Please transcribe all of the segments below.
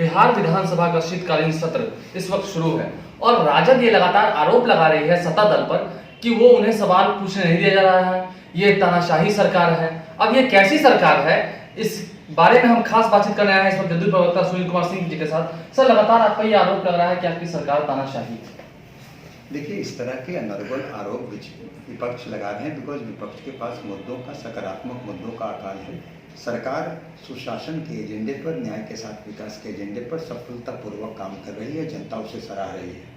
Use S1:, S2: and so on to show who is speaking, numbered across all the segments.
S1: बिहार विधानसभा का शीतकालीन सत्र इस वक्त शुरू है और राजद ये लगातार आरोप लगा रही है सत्ता दल पर कि वो उन्हें सवाल पूछने नहीं दिया जा रहा है। ये तानाशाही सरकार है। अब ये कैसी सरकार है, इस बारे में हम खास बातचीत करने आए हैं इस वक्त जदयू प्रवक्ता सुनील कुमार सिंह जी के साथ। सर, लगातार आप पर ये आरोप लग रहा है कि आपकी सरकार तानाशाही है।
S2: देखिए, इस तरह के अनर्गल आरोप विपक्ष लगा रहे हैं बिकॉज विपक्ष के पास मुद्दों का, सकारात्मक मुद्दों का अकाल है। सरकार सुशासन के एजेंडे पर, न्याय के साथ विकास के एजेंडे पर सफलतापूर्वक काम कर रही है, जनता उसे सराह रही है।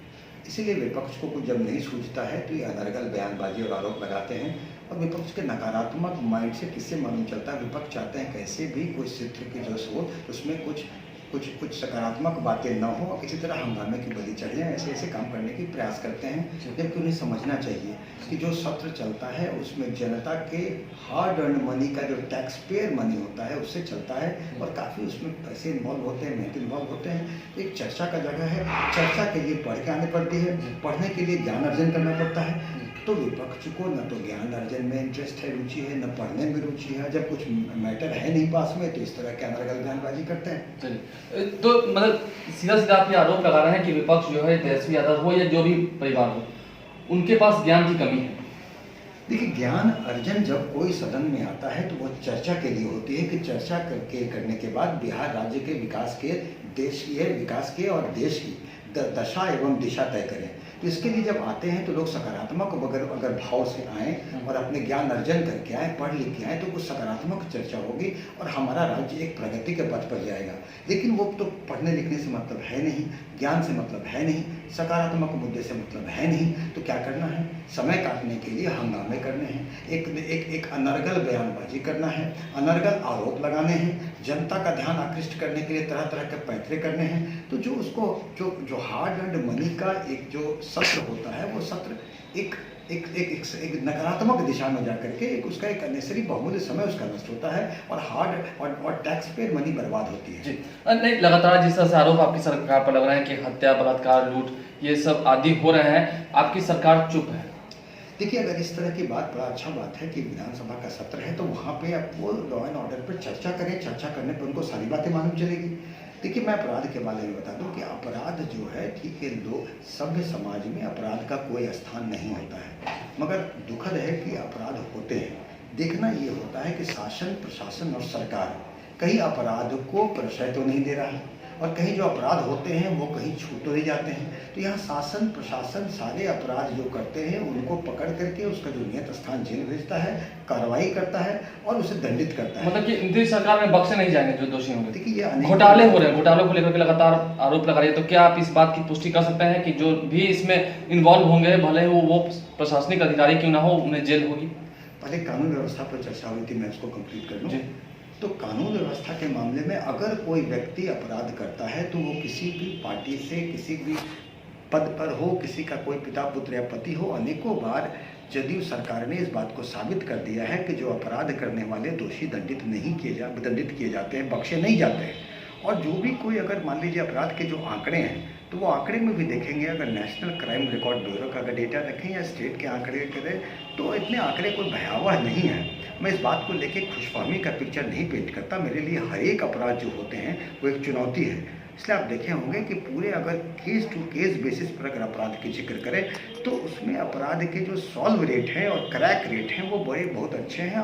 S2: इसीलिए विपक्ष को कुछ जब नहीं सूझता है तो ये अनर्गल बयानबाजी और आरोप लगाते हैं। और विपक्ष के नकारात्मक माइंड से किससे मालूम चलता है, विपक्ष चाहते हैं कैसे भी कोई चित्र की जो सोच उसमें कुछ सकारात्मक बातें न हो और किसी तरह हंगामे की बलि चढ़ जाए, ऐसे काम करने की प्रयास करते हैं। जबकि उन्हें समझना चाहिए कि जो सत्र चलता है उसमें जनता के हार्ड अर्न मनी का, जो टैक्स पेयर मनी होता है, उससे चलता है और काफ़ी उसमें पैसे इन्वॉल्व होते हैं, मेहनत इन्वॉल्व होते हैं। तो एक चर्चा का जगह है, चर्चा के लिए पढ़ के आने पड़ती है, पढ़ने के लिए ज्ञान अर्जन करना पड़ता है। तो विपक्ष को न तो ज्ञान अर्जन में इंटरेस्ट है, रुचि है, न पढ़ने में रुचि है। जब कुछ मैटर है नहीं पास में तो इस तरह के अनर्गल बयानबाजी करते हैं।
S1: चलिए, तो मतलब सीधा आप ये आरोप लगा रहे हैं कि विपक्ष जो है, तेजस्वी यादव हो या जो भी परिवार हो, उनके पास ज्ञान की कमी है।
S2: देखिए, ज्ञान अर्जन जब कोई सदन में आता है तो वो चर्चा के लिए होती है कि चर्चा करने के बाद बिहार राज्य के विकास के, देश के विकास के और देश की दशा एवं दिशा तय करें। तो इसके लिए जब आते हैं तो लोग सकारात्मक अगर भाव से आएँ और अपने ज्ञान अर्जन करके आएँ, पढ़ लिख के आएँ, तो कुछ सकारात्मक चर्चा होगी और हमारा राज्य एक प्रगति के पथ पर जाएगा। लेकिन वो तो पढ़ने लिखने से मतलब है नहीं, ज्ञान से मतलब है नहीं, सकारात्मक मुद्दे से मतलब है नहीं। तो क्या करना है, समय काटने के लिए हंगामे करने हैं, एक अनर्गल बयानबाजी करना है, अनर्गल आरोप लगाने हैं, जनता का ध्यान आकृष्ट करने के लिए तरह तरह के पैंतरे करने हैं। तो जो उसको जो हार्ड अर्न्ड मनी का एक जो सत्र होता है, वो सत्र एक नकारात्मक दिशा में जाकर के उसका एक अननेसेसरी बहुमूल्य समय उसका नष्ट होता है और हार्ड और टैक्स पेयर मनी बर्बाद होती है।
S1: जी नहीं, लगातार जिस तरह से आरोप आपकी सरकार पर लग रहे हैं कि हत्या, बलात्कार, लूट, ये सब आदि हो रहे हैं, आपकी सरकार चुप है।
S2: देखिए, अगर इस तरह की बात, बड़ा अच्छा बात है कि विधानसभा का सत्र है तो वहाँ पे आप वो लॉ एंड ऑर्डर पर चर्चा करें। चर्चा करने पर उनको सारी बातें मालूम चलेगी। देखिए, मैं अपराध के बारे में बता दूं कि अपराध जो है, ठीक है, लोग सभ्य समाज में अपराध का कोई स्थान नहीं होता है, मगर दुखद है कि अपराध होते हैं। देखना ये होता है कि शासन, प्रशासन और सरकार कहीं अपराध को प्रश्रय तो नहीं दे रहा है और कहीं जो अपराध होते हैं वो कहीं छू तो नहीं जाते हैं। तो यहाँ शासन प्रशासन सारे अपराध जो करते हैं उनको पकड़ करके उसका जो नियत स्थान जेल भेजता है, कार्रवाई करता है और उसे दंडित करता है।
S1: मतलब कि इनकी सरकार में बख्शे नहीं जाएंगे जो दोषी होंगे।
S2: देखिए, ये
S1: घोटाले हो रहे हैं, घोटालों को लेकर के लगातार आरोप लगा रही है। तो क्या आप इस बात की पुष्टि कर सकते हैं कि जो भी इसमें इन्वॉल्व होंगे, भले वो प्रशासनिक अधिकारी क्यों ना हो, उन्हें जेल होगी?
S2: पहले कानून व्यवस्था पर चर्चा हुई थी, मैं उसको कंप्लीट कर लूँ। तो कानून व्यवस्था के मामले में अगर कोई व्यक्ति अपराध करता है तो वो किसी भी पार्टी से, किसी भी पद पर हो, किसी का कोई पिता, पुत्र या पति हो, अनेकों बार जदयू सरकार ने इस बात को साबित कर दिया है कि जो अपराध करने वाले दोषी दंडित किए जाते हैं, बख्शे नहीं जाते हैं। और जो भी कोई, अगर मान लीजिए अपराध के जो आंकड़े हैं तो वो आंकड़े में भी देखेंगे, अगर नेशनल क्राइम रिकॉर्ड ब्यूरो का अगर डेटा रखें या स्टेट के आंकड़े करें तो इतने आंकड़े कोई भयावह नहीं है। मैं इस बात को लेके खुशफहमी का पिक्चर नहीं पेंट करता। मेरे लिए हर एक अपराध जो होते हैं वो एक चुनौती है। इसलिए आप देखे होंगे कि पूरे अगर केस टू केस बेसिस पर अगर अपराध की जिक्र करें तो उसमें अपराध के जो सॉल्व रेट हैं और क्रैक रेट हैं वो बहुत अच्छे हैं।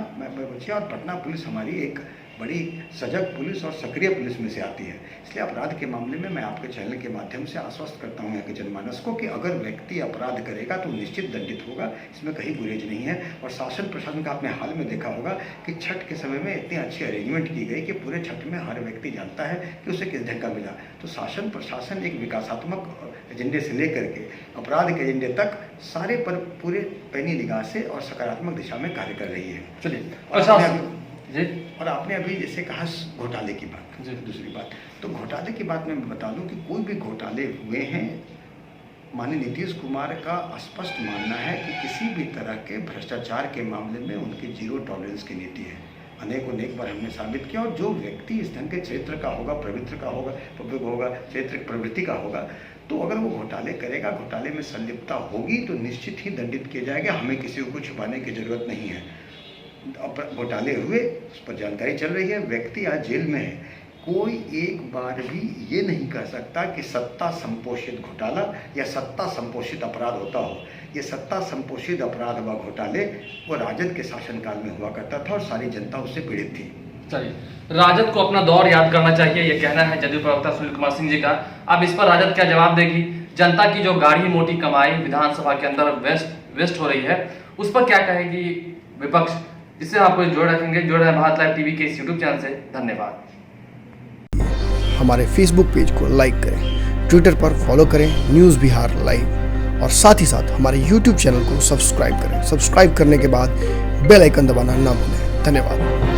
S2: और पटना पुलिस हमारी एक बड़ी सजग पुलिस और सक्रिय पुलिस में से आती है। इसलिए अपराध के मामले में मैं आपके चैनल के माध्यम से आश्वस्त करता हूं यहाँ के जनमानस को कि अगर व्यक्ति अपराध करेगा तो निश्चित दंडित होगा, इसमें कहीं गुरेज नहीं है। और शासन प्रशासन का आपने हाल में देखा होगा कि छठ के समय में इतनी अच्छी अरेंजमेंट की गई कि पूरे छठ में हर व्यक्ति जानता है कि उसे किस ढंग का मिला। तो शासन प्रशासन एक विकासात्मक एजेंडे से लेकर के अपराध के एजेंडे तक सारे पर पूरे पैनी निगाह से और सकारात्मक दिशा में कार्य कर रही है।
S1: चलिए,
S2: और आपने अभी जैसे कहा घोटाले की बात, दूसरी बात, तो घोटाले की बात मैं बता दूं कि कोई भी घोटाले हुए हैं, माननीय नीतीश कुमार का स्पष्ट मानना है कि किसी भी तरह के भ्रष्टाचार के मामले में उनकी जीरो टॉलरेंस की नीति है। अनेक बार हमने साबित किया। और जो व्यक्ति इस ढंग के क्षेत्र का होगा, पवित्र का होगा, पब्लिक होगा, क्षेत्र प्रवृत्ति का होगा, तो अगर वो घोटाले करेगा, घोटाले में संलिप्तता होगी तो निश्चित ही दंडित किया जाएगा। हमें किसी को छुपाने की जरूरत नहीं है। घोटाले हुए, उस पर जानकारी चल रही है, व्यक्ति आज जेल में है, कोई एक बार भी ये नहीं कह सकता कि सत्ता संपोषित घोटाला या सत्ता संपोषित अपराध होता हो। ये सत्ता संपोषित अपराध व घोटाले वो राजद के शासनकाल में हुआ करता था और सारी जनता उससे पीड़ित थी।
S1: चलिए, राजद को अपना दौर याद करना चाहिए, ये कहना है जदयू प्रवक्ता सुनील कुमार सिंह जी का। अब इस पर राजद क्या जवाब देगी? जनता की जो गाढ़ी मोटी कमाई विधानसभा के अंदर वेस्ट हो रही है, उस पर क्या कहेगी विपक्ष? इससे आपको जोड़ रखेंगे। जुड़ रहे भारत लाइव टीवी के इस यूट्यूब चैनल से। धन्यवाद।
S3: हमारे फेसबुक पेज को लाइक करें, ट्विटर पर फॉलो करें न्यूज़ बिहार लाइव, और साथ ही साथ हमारे यूट्यूब चैनल को सब्सक्राइब करें। सब्सक्राइब करने के बाद बेल आइकन दबाना ना भूलें। धन्यवाद।